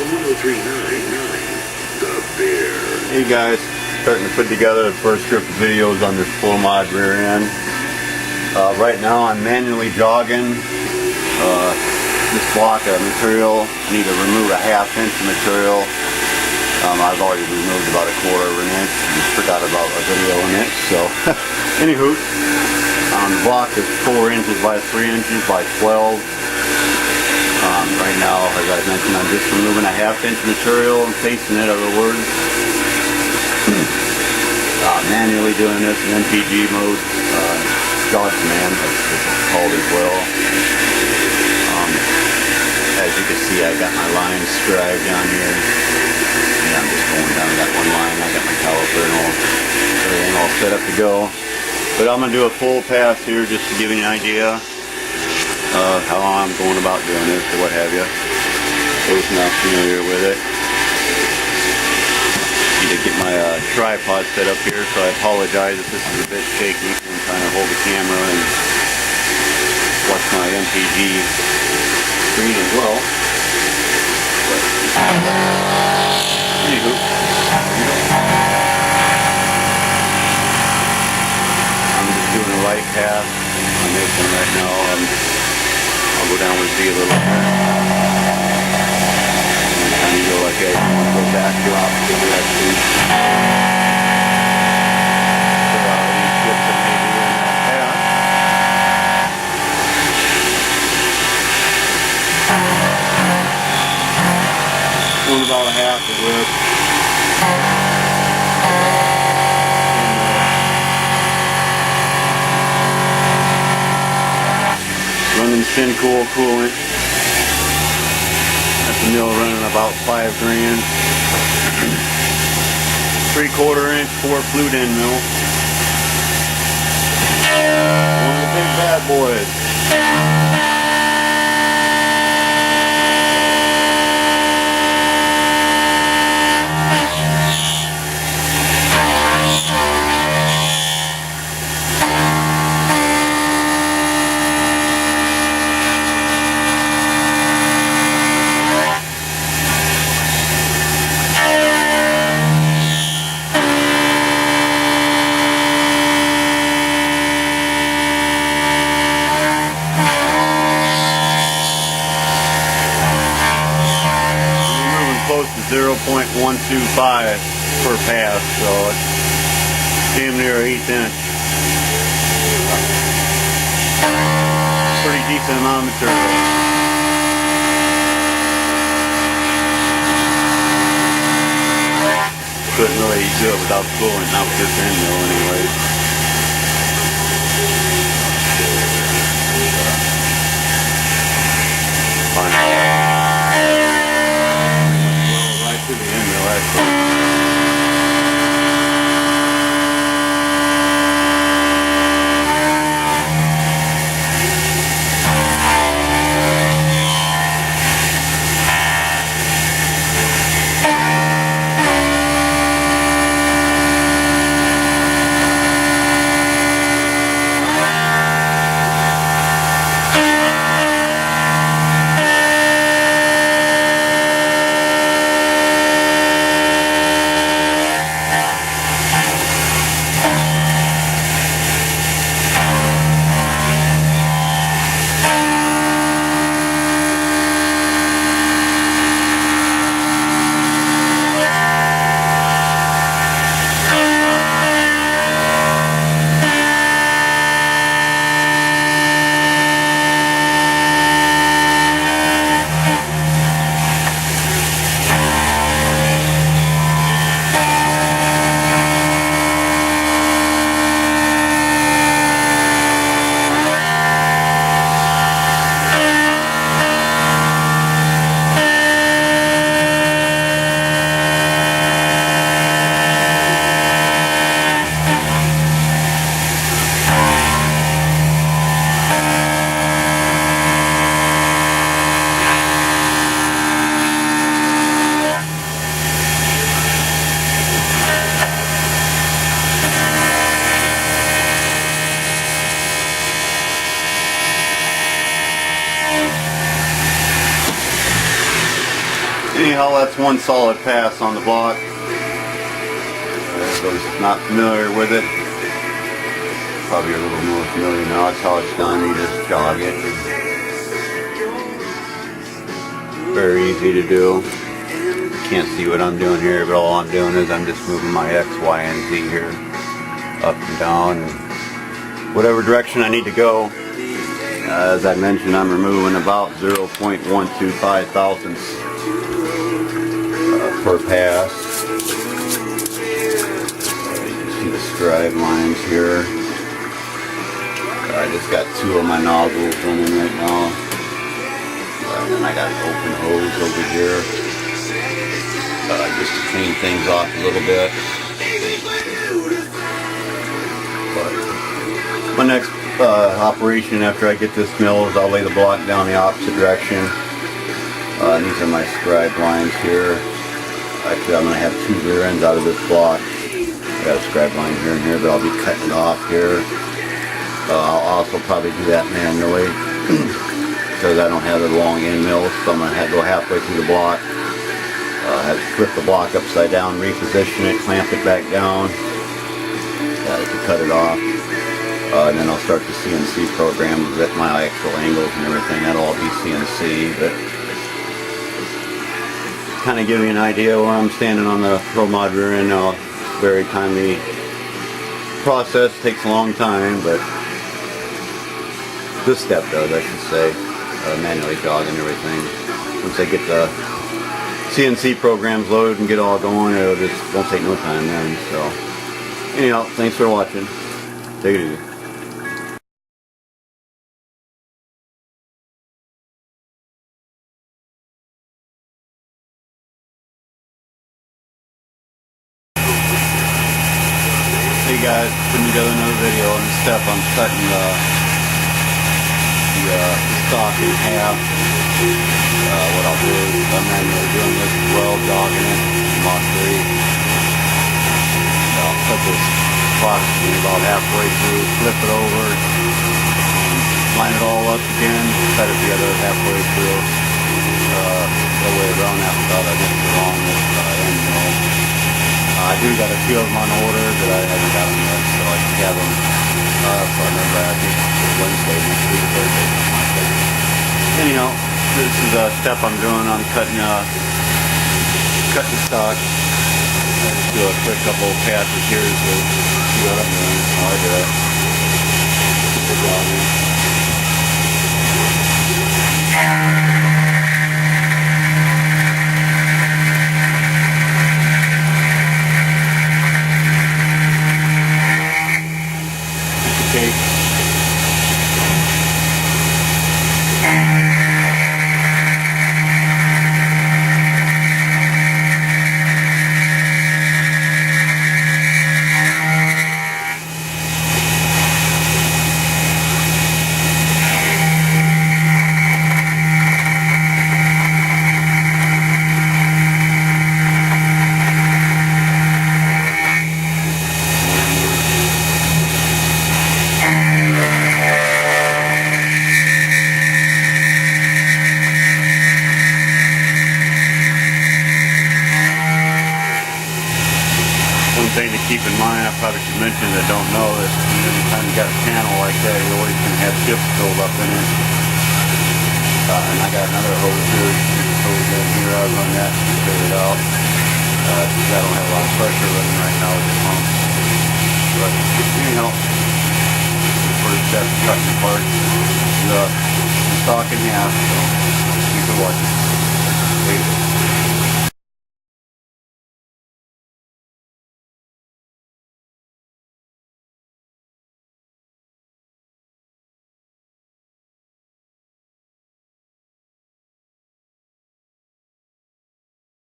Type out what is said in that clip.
Hey guys, starting to put together the first group of videos on this ProMod rear end. Right now I'm manually jogging this block of material. I need to remove a ½ inch of material. I've already removed about a quarter of an inch and forgot about a video in it. So, anywho, the block is 4 inches by 3 inches by 12. Right now, as I mentioned, I'm just removing a ½ inch material and facing it, in other words. Manually doing this in MPG mode, jog command, that's what it's called as well. As you can see, I got my lines scribed down here. Yeah, I'm just going down that one line. I got my caliper and everything all set up to go. But I'm going to do a full pass here just to give you an idea of how I'm going about doing this or what have you. Those not familiar with it. Need to get my tripod set up here, so I apologize if this is a bit shaky. I'm trying to hold the camera and watch my MPG screen as well. But, anywho, I'm just doing a light pass on this one right now. I'll go down with Z a little bit. And you go like that, you want to go back to opposite direction. Put out any chips that may be in that path. Doing about a half a whip. Running Syncool coolant. That's a mill running about 5 grand. 3/4 inch 4 flute end mill. One of the big bad boys. Close to 0.125 per pass, so it's damn near 1/8 inch. Pretty decent amount of material. Couldn't really do it without coolant, not with this end mill anyway. To the end mill actually. anyhow, that's one solid pass on the block. Those not familiar with it, probably a little more familiar now. That's how it's done. You just jog it. Very easy to do. Can't see what I'm doing here, but all I'm doing is I'm just moving my X, Y, and Z here, up and down, and whatever direction I need to go. As I mentioned, I'm removing about 0.125 thousandths per pass. You can see the scribe lines here. I just got two of my nozzles running right now. And then I got an open hose over here. Just to clean things off a little bit. But my next operation after I get this milled is I'll lay the block down the opposite direction. These are my scribe lines here. Actually, I'm going to have two rear ends out of this block. I got a scribe line here and here, but I'll be cutting it off here. I'll also probably do that manually because I don't have the long end mill, so I'm going to have to go halfway through the block. I have to flip the block upside down, reposition it, clamp it back down to cut it off. And then I'll start the CNC program with my actual angles and everything. That'll all be CNC, but kind of give you an idea where I'm standing on the ProMod rear end now. Very timely process, takes a long time, but this step does, I should say, manually jogging everything. Once I get the CNC programs loaded and get all going, it just won't take no time then. So anyhow, thanks for watching. Take it easy. Hey guys, putting together another video. On this step I'm cutting the stock in half. What I'll do is I'm manually doing this as well, jogging it, Mach 3. I'll cut this approximately about halfway through, flip it over, line it all up again, cut it together halfway through. That way around that without I get the wrong end mill. I do got a few of them on order that I haven't got them yet, so I can have them for I think Wednesday, next week, Thursday, something like that. Anyhow, this is a step I'm doing. I'm cutting stock. I just do a quick couple of passes here to see what I'm doing. How I do it. Good job, man. Okay. Thing to keep in mind, I probably should mention that don't know that anytime you got a panel like that, you're always going to have chips filled up in it. And I got another hose here, hose in here, I'll run that and clear it out. Because I don't have a lot of pressure running right now with the pump. But, anyhow, the first step is cutting apart the stock in half, so thanks for watching.